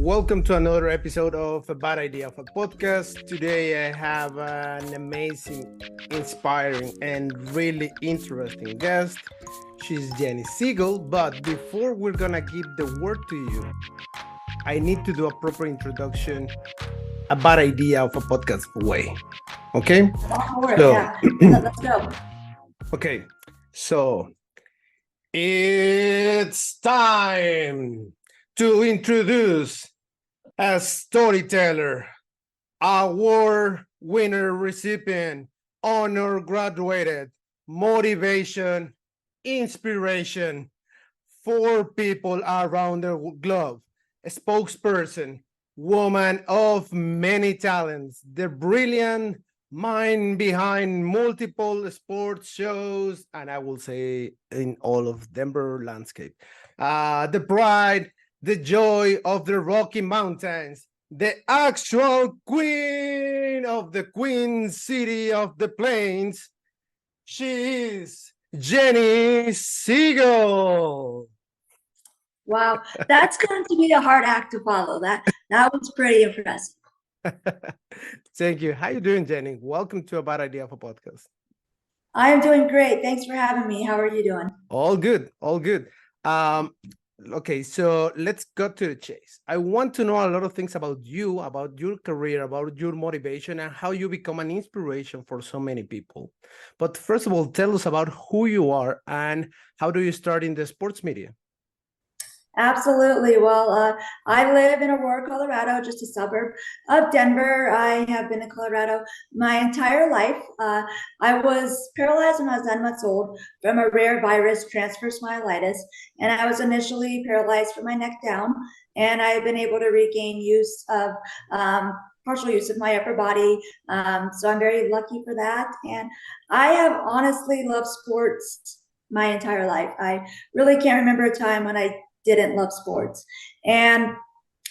Welcome to another episode of A Bad Idea of a Podcast. Today I have an amazing, inspiring, and really interesting guest. She's Jenny Siegle, but before we're gonna give the word to you, I need to do a proper introduction, a bad idea of a podcast way. Okay? Yeah. Let's go. Okay, so it's time to introduce a storyteller, award winner recipient, honor graduated, motivation, inspiration for people around the globe, a spokesperson, woman of many talents, the brilliant mind behind multiple sports shows, and I will say in all of Denver landscape. The pride, the joy of the Rocky Mountains, the actual queen of the Queen City of the Plains. She is Jenny Siegle. Wow, that's going to be a hard act to follow. That was pretty impressive. Thank you. How you doing, Jenny? Welcome to A Bad Idea of a Podcast. I am doing great. Thanks for having me. How are you doing? All good, all good. Okay, so let's go to the chase. I want to know a lot of things about you, about your career, about your motivation, and how you become an inspiration for so many people. But first of all, tell us about who you are and how do you start in the sports media? Absolutely. Well, I live in Aurora, Colorado, just a suburb of Denver. I have been in Colorado my entire life. I was paralyzed when I was 9 months old from a rare virus, transverse myelitis, and I was initially paralyzed from my neck down. And I've been able to regain use of partial use of my upper body. So I'm very lucky for that. And I have honestly loved sports my entire life. I really can't remember a time when I didn't love sports. And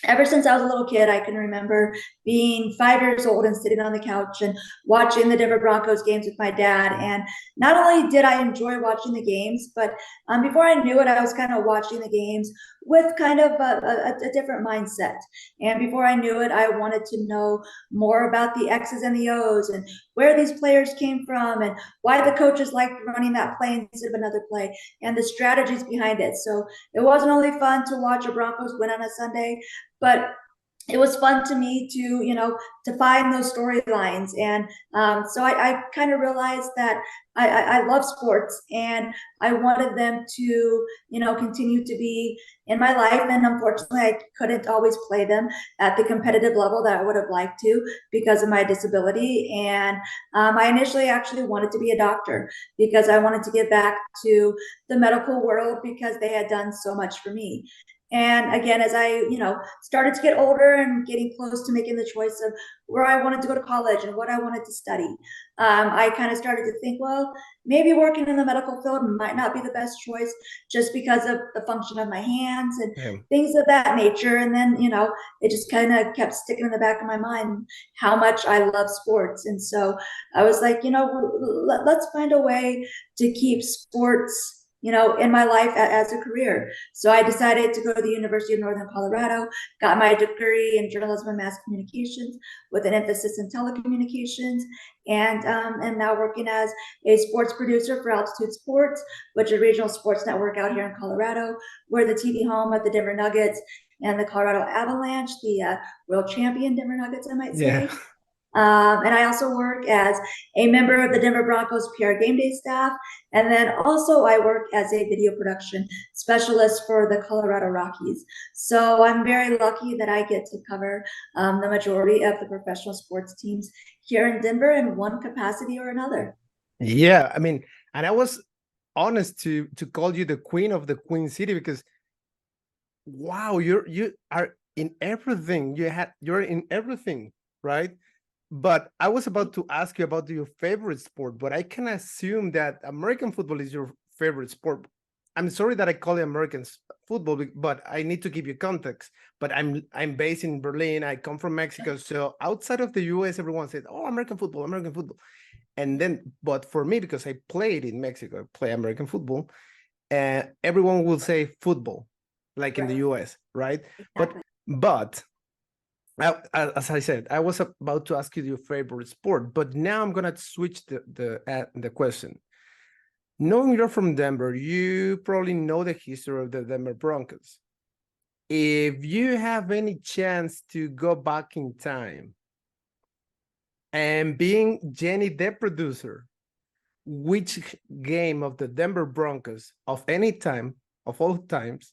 ever since I was a little kid, I can remember being 5 years old and sitting on the couch and watching the Denver Broncos games with my dad. And not only did I enjoy watching the games, but before I knew it, I was kind of watching the games with kind of a different mindset. And before I knew it, I wanted to know more about the X's and the O's and where these players came from and why the coaches liked running that play instead of another play and the strategies behind it. So it wasn't only fun to watch a Broncos win on a Sunday, but it was fun to me to find those storylines. And so I kind of realized that I love sports and I wanted them to, continue to be in my life. And unfortunately, I couldn't always play them at the competitive level that I would have liked to because of my disability. And I initially actually wanted to be a doctor because I wanted to give back to the medical world because they had done so much for me. And again, as I, started to get older and getting close to making the choice of where I wanted to go to college and what I wanted to study, I kind of started to think, well, maybe working in the medical field might not be the best choice just because of the function of my hands and things of that nature. And then, it just kind of kept sticking in the back of my mind how much I love sports. And so I was like, let's find a way to keep sports in my life as a career. So I decided to go to the University of Northern Colorado, got my degree in journalism and mass communications with an emphasis in telecommunications, and am now working as a sports producer for Altitude Sports, which is a regional sports network out here in Colorado. We're the TV home of the Denver Nuggets and the Colorado Avalanche, the world champion Denver Nuggets, I might say. Yeah. And I also work as a member of the Denver Broncos PR game day staff. And then also I work as a video production specialist for the Colorado Rockies. So I'm very lucky that I get to cover the majority of the professional sports teams here in Denver in one capacity or another. Yeah, I mean, and I was honest to call you the queen of the Queen City because wow, you are in everything. You're in everything, right? But I was about to ask you about your favorite sport, but I can assume that American football is your favorite sport. I'm sorry that I call it American football, but I need to give you context. But I'm based in Berlin. I come from Mexico, so outside of the US, everyone says, "Oh, American football, American football." And then, but for me, because I played in Mexico, I play American football, and everyone will say football, like in the US, right? But But as I said, I was about to ask you your favorite sport, but now I'm gonna switch the question. Knowing you're from Denver, you probably know the history of the Denver Broncos. If you have any chance to go back in time and being Jenny, the producer, which game of the Denver Broncos of any time, of all times,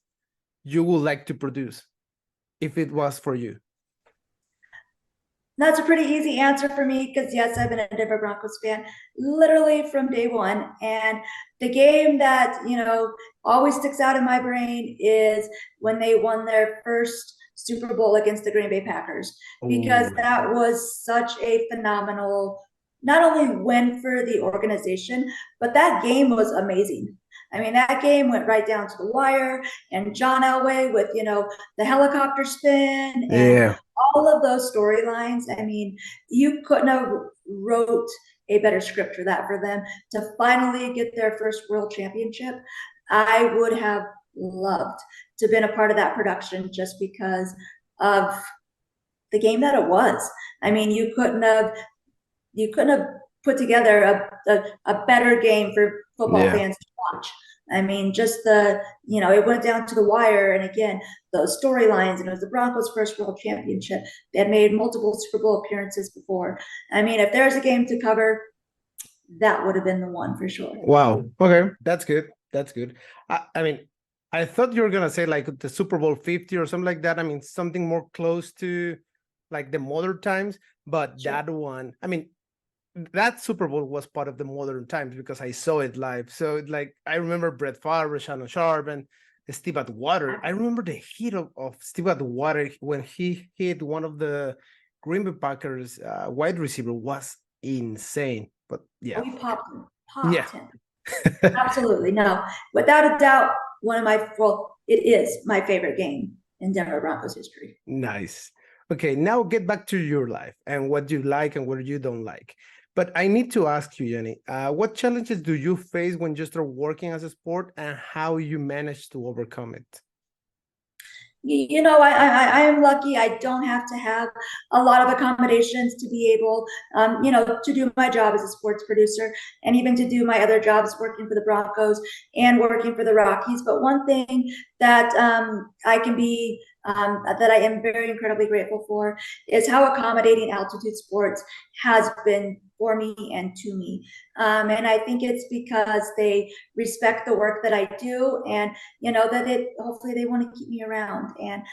you would like to produce if it was for you? That's a pretty easy answer for me because, yes, I've been a Denver Broncos fan literally from day one. And the game that, always sticks out in my brain is when they won their first Super Bowl against the Green Bay Packers, because Oh, that was such a phenomenal, not only win for the organization, but that game was amazing. I mean, that game went right down to the wire, and John Elway with, the helicopter spin and yeah, all of those storylines. I mean, you couldn't have wrote a better script for that for them to finally get their first world championship. I would have loved to have been a part of that production just because of the game that it was. I mean, you couldn't have put together a better game for football yeah. fans to watch. I mean, just it went down to the wire. And again, those storylines, and it was the Broncos' first world championship. They had made multiple Super Bowl appearances before. I mean, if there's a game to cover, that would have been the one for sure. Wow. Okay, that's good. That's good. I mean, I thought you were gonna say like the Super Bowl 50 or something like that. I mean, something more close to like the modern times, but Sure. that one, I mean, that Super Bowl was part of the modern times because I saw it live. So like I remember Brett Favre, Shannon Sharp, and Steve Atwater. I remember the hit of Steve Atwater when he hit one of the Green Bay Packers wide receiver was insane. But Oh, yeah, we popped him. yeah. Popped him. Absolutely. No, without a doubt, it is my favorite game in Denver Broncos history. Nice. Okay, now get back to your life and what you like and what you don't like. But I need to ask you, Jenny, what challenges do you face when you start working as a sport and how you manage to overcome it? I am lucky. I don't have to have a lot of accommodations to be able, to do my job as a sports producer, and even to do my other jobs working for the Broncos and working for the Rockies. But one thing that that I am very incredibly grateful for is how accommodating altitude sports has been for me and to me. And I think it's because they respect the work that I do, and that hopefully they want to keep me around. And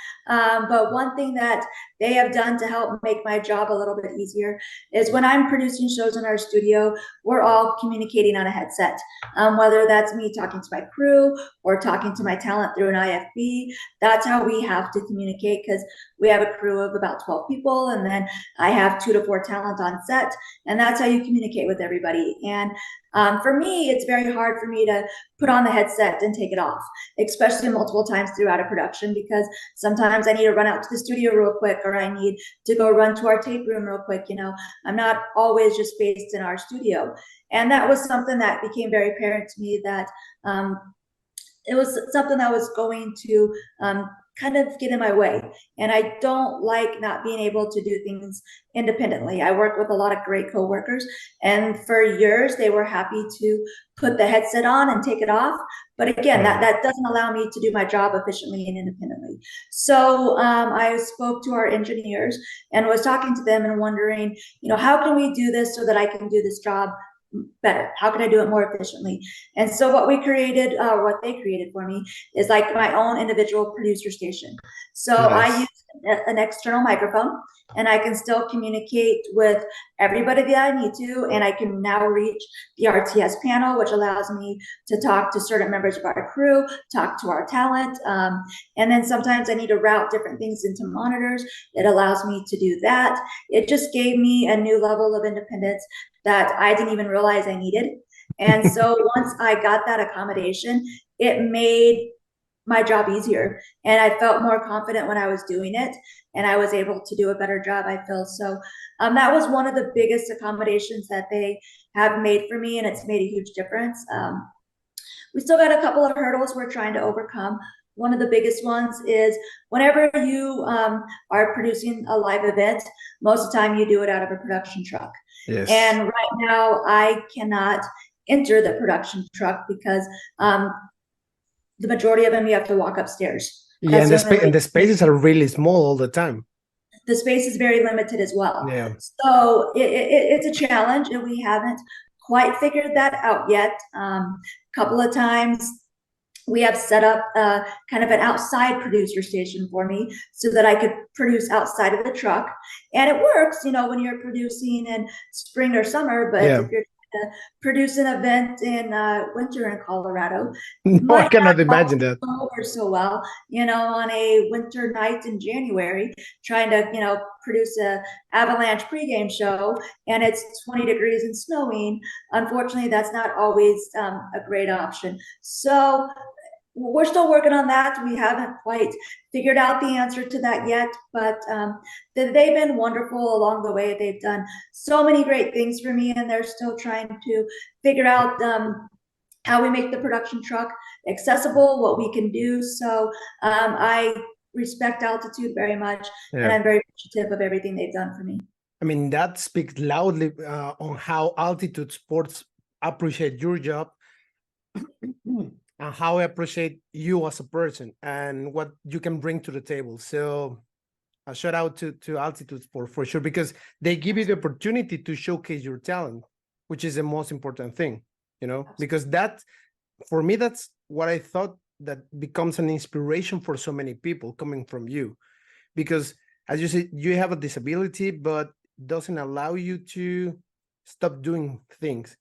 but one thing that they have done to help make my job a little bit easier is when I'm producing shows in our studio, we're all communicating on a headset, whether that's me talking to my crew or talking to my talent through an IFB. That's how we have to communicate, because we have a crew of about 12 people, and then I have 2 to 4 talent on set, and that's how you communicate with everybody. And for me, it's very hard for me to put on the headset and take it off, especially multiple times throughout a production, because sometimes I need to run out to the studio real quick, or I need to go run to our tape room real quick. I'm not always just based in our studio. And that was something that became very apparent to me, that it was something that was going to kind of get in my way. And I don't like not being able to do things independently. I work with a lot of great coworkers, and for years they were happy to put the headset on and take it off. But again, that doesn't allow me to do my job efficiently and independently. So I spoke to our engineers and was talking to them and wondering, how can we do this so that I can do this job better? How can I do it more efficiently? And so what what they created for me, is like my own individual producer station. So I Nice. use an external microphone, and I can still communicate with everybody that I need to. And I can now reach the RTS panel, which allows me to talk to certain members of our crew, talk to our talent. And then sometimes I need to route different things into monitors. It allows me to do that. It just gave me a new level of independence that I didn't even realize I needed. And so once I got that accommodation, it made my job easier, and I felt more confident when I was doing it, and I was able to do a better job, I feel. So that was one of the biggest accommodations that they have made for me, and it's made a huge difference. We still got a couple of hurdles we're trying to overcome, one of the biggest ones is whenever you are producing a live event, most of the time you do it out of a production truck. Yes. And right now, I cannot enter the production truck because the majority of them you have to walk upstairs. Yeah, That's and the only way. the spaces are really small all the time. The space is very limited as well. Yeah. So it's a challenge, and we haven't quite figured that out yet. A couple of times we have set up kind of an outside producer station for me so that I could produce outside of the truck. And it works, when you're producing in spring or summer, but Yeah. if you're trying to produce an event in winter in Colorado, No, I might cannot not imagine that. go over so well, on a winter night in January, trying to, produce a avalanche pregame show and it's 20 degrees and snowing. Unfortunately, that's not always a great option. So we're still working on that. We haven't quite figured out the answer to that yet, but they've been wonderful along the way. They've done so many great things for me, and they're still trying to figure out how we make the production truck accessible, what we can do. So I respect Altitude very much, and Yeah. I'm very appreciative of everything they've done for me. I mean, that speaks loudly on how Altitude Sports appreciate your job and how I appreciate you as a person and what you can bring to the table. So a shout out to Altitude Sport for sure, because they give you the opportunity to showcase your talent, which is the most important thing, because that, for me, that's what I thought that becomes an inspiration for so many people coming from you. Because as you said, you have a disability, but doesn't allow you to stop doing things.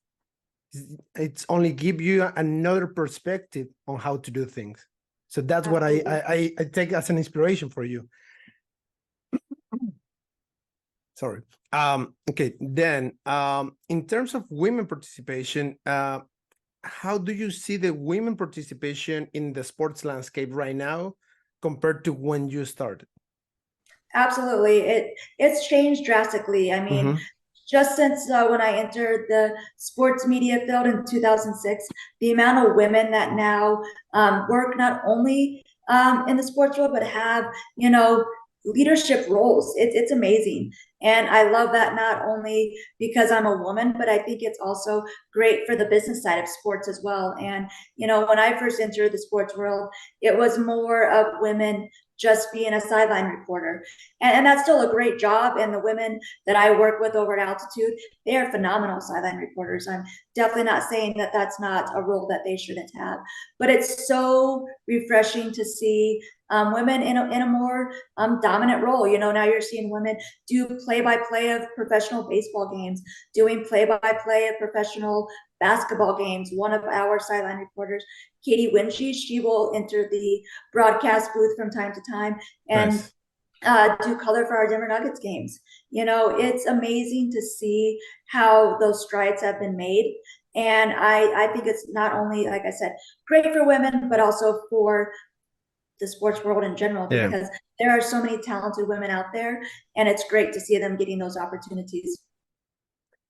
It's only give you another perspective on how to do things. So that's what I take as an inspiration for you. Sorry. Okay, then in terms of women participation, how do you see the women participation in the sports landscape right now compared to when you started? Absolutely. It's changed drastically. I mean, just since when I entered the sports media field in 2006, the amount of women that now work not only in the sports world, but have, leadership roles. It's amazing. And I love that not only because I'm a woman, but I think it's also great for the business side of sports as well. And, when I first entered the sports world, it was more of women just being a sideline reporter. And that's still a great job. And the women that I work with over at Altitude, they are phenomenal sideline reporters. I'm definitely not saying that that's not a role that they shouldn't have, but it's so refreshing to see women in a more dominant role. Now you're seeing women do play-by-play of professional baseball games, doing play-by-play of professional basketball games. One of our sideline reporters, Katie Winchie, she will enter the broadcast booth from time to time and do color for our Denver Nuggets games. It's amazing to see how those strides have been made. And I think it's not only, like I said, great for women, but also for the sports world in general, because there are so many talented women out there, and it's great to see them getting those opportunities.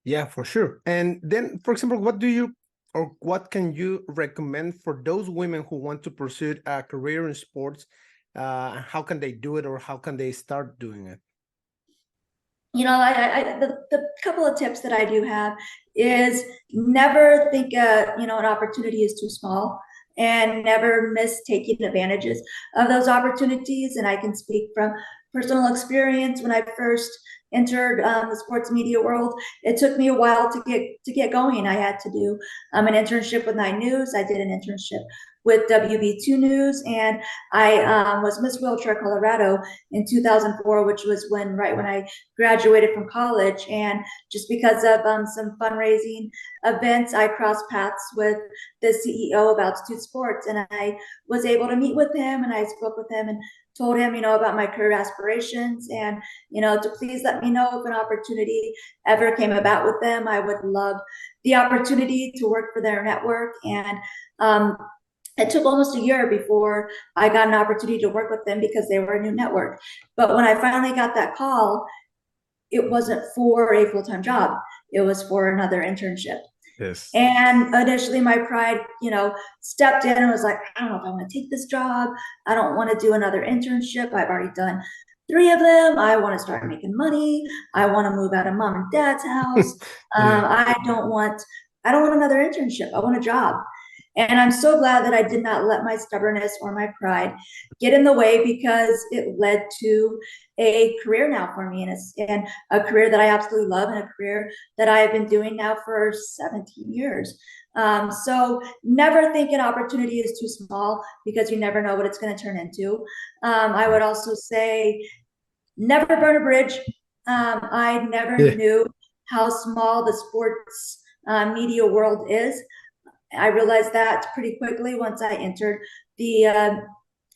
Yeah, for sure. And then, for example, what can you recommend for those women who want to pursue a career in sports? How can they do it, or how can they start doing it? The couple of tips that I do have is never think an opportunity is too small, and never miss taking advantages of those opportunities. And I can speak from personal experience. When I first entered the sports media world, it took me a while to get going. I had to do an internship with 9 News. I did an internship with WB2 News, and I was Miss Wheelchair Colorado in 2004, which was right when I graduated from college. And just because of some fundraising events, I crossed paths with the CEO of Altitude Sports, and I was able to meet with him, and I spoke with him and told him, about my career aspirations, and, to please let me know if an opportunity ever came about with them. I would love the opportunity to work for their network. And it took almost a year before I got an opportunity to work with them because they were a new network. But when I finally got that call, it wasn't for a full-time job. It was for another internship. Yes. And initially my pride, stepped in and was like, I don't know if I want to take this job. I don't want to do another internship. I've already done 3 of them. I want to start making money. I want to move out of mom and dad's house. Yeah. I don't want another internship. I want a job. And I'm so glad that I did not let my stubbornness or my pride get in the way, because it led to a career now for me, and a career that I absolutely love, and a career that I have been doing now for 17 years. So never think an opportunity is too small, because you never know what it's going to turn into. I would also say never burn a bridge. I never Yeah. knew how small the sports media world is. I realized that pretty quickly once I entered the uh,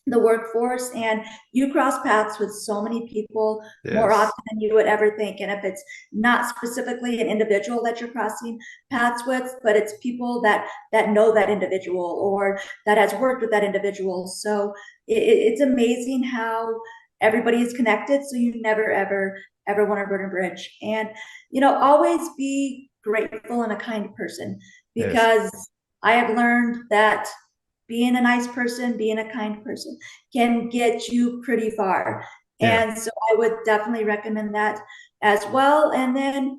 the workforce, and you cross paths with so many people more often Yes. than you would ever think. And if it's not specifically an individual that you're crossing paths with, but it's people that know that individual, or that has worked with that individual. So it's amazing how everybody is connected. So you never ever want to burn a bridge. And always be grateful and a kind person, Yes. because I have learned that being a nice person, being a kind person can get you pretty far. Yeah. And so I would definitely recommend that as well. And then,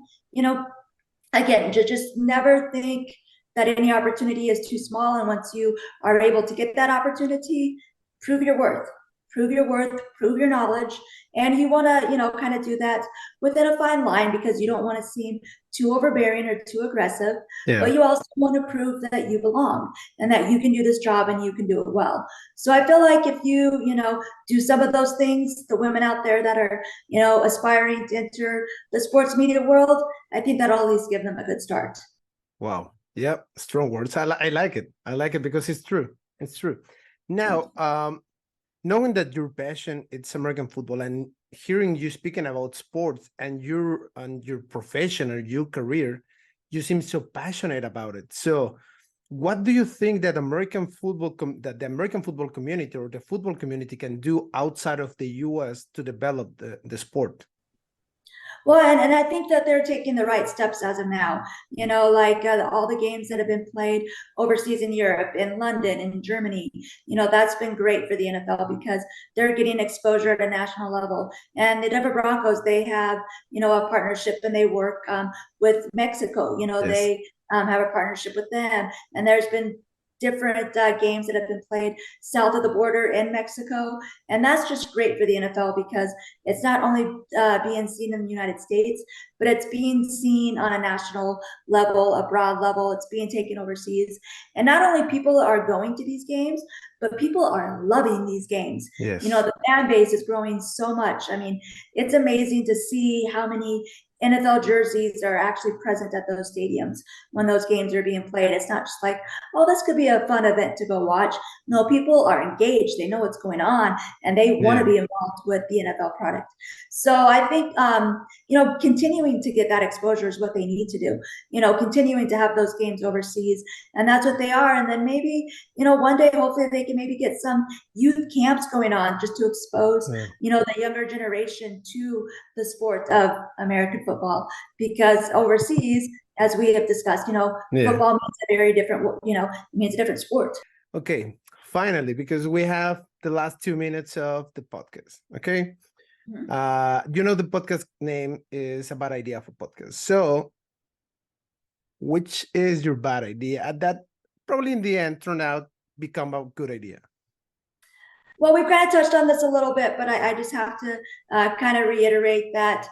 again, just never think that any opportunity is too small. And once you are able to get that opportunity, prove your worth, prove your knowledge. And you want to, kind of do that within a fine line, because you don't want to seem too overbearing or too aggressive, Yeah. but you also want to prove that you belong and that you can do this job and you can do it well. So I feel like if you, do some of those things, the women out there that are, aspiring to enter the sports media world, I think that'll at least give them a good start. Wow. Yep. Strong words. I like it. I like it because it's true. It's true. Now, knowing that your passion it's American football, and hearing you speaking about sports and your profession or your career, you seem so passionate about it. So, what do you think that that the American football community or the football community can do outside of the U.S. to develop the sport? Well, and I think that they're taking the right steps as of now. Like all the games that have been played overseas in Europe, in London, in Germany, that's been great for the NFL, because they're getting exposure at a national level. And the Denver Broncos, they have, a partnership, and they work with Mexico. Yes. They have a partnership with them. And there's been different games that have been played south of the border in Mexico. And that's just great for the NFL, because it's not only being seen in the United States, but it's being seen on a national level, a broad level. It's being taken overseas. And not only people are going to these games, but people are loving these games. Yes. The fan base is growing so much. I mean, it's amazing to see how many NFL jerseys are actually present at those stadiums when those games are being played. It's not just like, oh, this could be a fun event to go watch. No, people are engaged. They know what's going on, and they want to Yeah. be involved with the NFL product. So I think, continuing to get that exposure is what they need to do. Continuing to have those games overseas, and that's what they are. And then maybe, one day, hopefully, they can maybe get some youth camps going on, just to expose, Yeah. the younger generation to the sport of American football, because overseas, as we have discussed, Yeah. football means a very different, it means a different sport. Okay. Finally, because we have the last 2 minutes of the podcast. Okay. Mhm. The podcast name is a bad idea for podcast. So, which is your bad idea that probably in the end turned out become a good idea? Well, we've kind of touched on this a little bit, but I just have to kind of reiterate that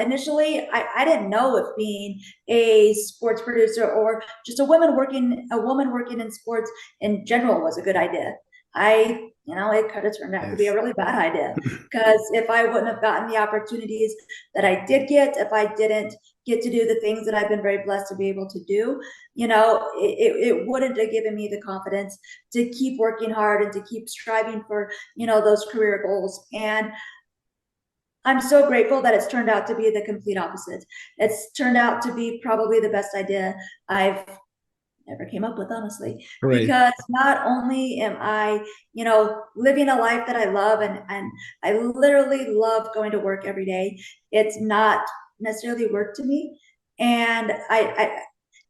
initially I didn't know if being a sports producer, or just a woman working in sports in general, was a good idea. It could have turned out to be a Yes. really bad idea, because if I wouldn't have gotten the opportunities that I did get, if I didn't get to do the things that I've been very blessed to be able to do, it wouldn't have given me the confidence to keep working hard and to keep striving for, those career goals. And I'm so grateful that it's turned out to be the complete opposite. It's turned out to be probably the best idea I've ever came up with, honestly, Great. because not only am I, living a life that I love, and I literally love going to work every day. It's not necessarily work to me. And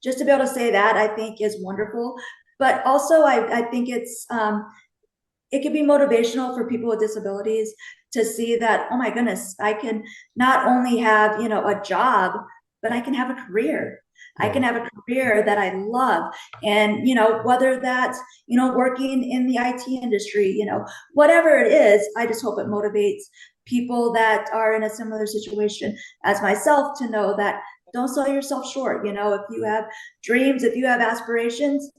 just to be able to say that, I think is wonderful. But also, I think it can be motivational for people with disabilities to see that, oh my goodness, I can not only have, a job, but I can have a career. I can Right. have a career that I love. And, whether that's, working in the IT industry, whatever it is, I just hope it motivates people that are in a similar situation as myself to know that don't sell yourself short. If you have dreams, if you have aspirations,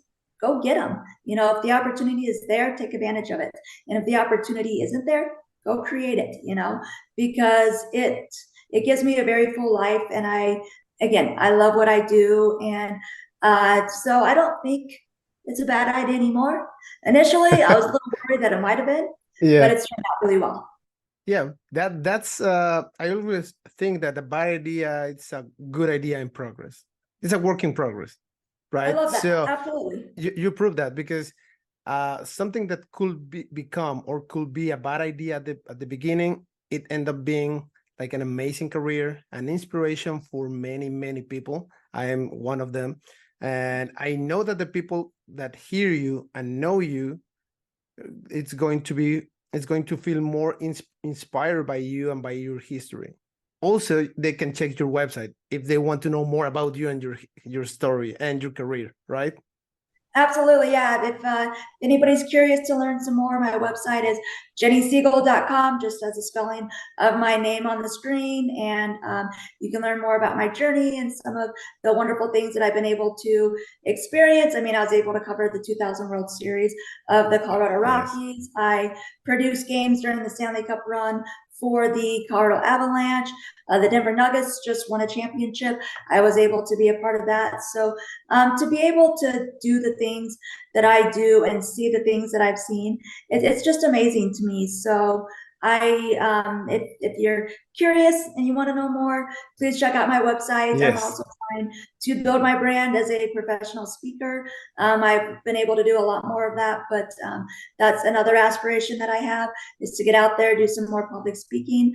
go get them. If the opportunity is there, take advantage of it. And if the opportunity isn't there, go create it, because it gives me a very full life. And I love what I do. And so I don't think it's a bad idea anymore. Initially, I was a little worried that it might have been, but Yeah. it's turned out really well. Yeah, that's I always think that a bad idea, it's a good idea in progress. It's a work in progress, I right? love that. So Absolutely. you prove that, because something that could become or could be a bad idea at the beginning, it end up being like an amazing career, an inspiration for many, many people. I am one of them. And I know that the people that hear you and know you, it's going to feel more inspired by you and by your history. Also, they can check your website if they want to know more about you and your story and your career, right? Absolutely, yeah. If anybody's curious to learn some more, my website is jennysiegle.com, just as a spelling of my name on the screen. And you can learn more about my journey and some of the wonderful things that I've been able to experience. I mean, I was able to cover the 2000 World Series of the Colorado Yes. Rockies. I produced games during the Stanley Cup run for the Colorado Avalanche. The Denver Nuggets just won a championship. I was able to be a part of that. So to be able to do the things that I do and see the things that I've seen, it's just amazing to me. So if you're curious and you want to know more, please check out my website. I'm Yes. also trying to build my brand as a professional speaker. I've been able to do a lot more of that, but that's another aspiration that I have, is to get out there, do some more public speaking.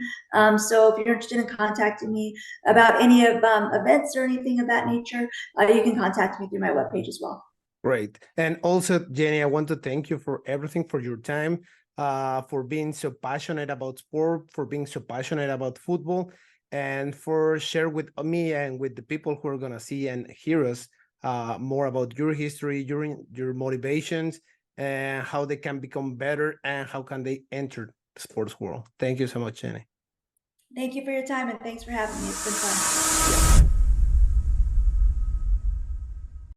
So if you're interested in contacting me about any of events or anything of that nature, you can contact me through my webpage as well. Great. And also, Jenny, I want to thank you for everything, for your time, for being so passionate about sport, for being so passionate about football, and for share with me and with the people who are gonna see and hear us more about your history, your motivations, and how they can become better and how can they enter the sports world. Thank you so much, Jenny. Thank you for your time, and thanks for having me. It's been fun.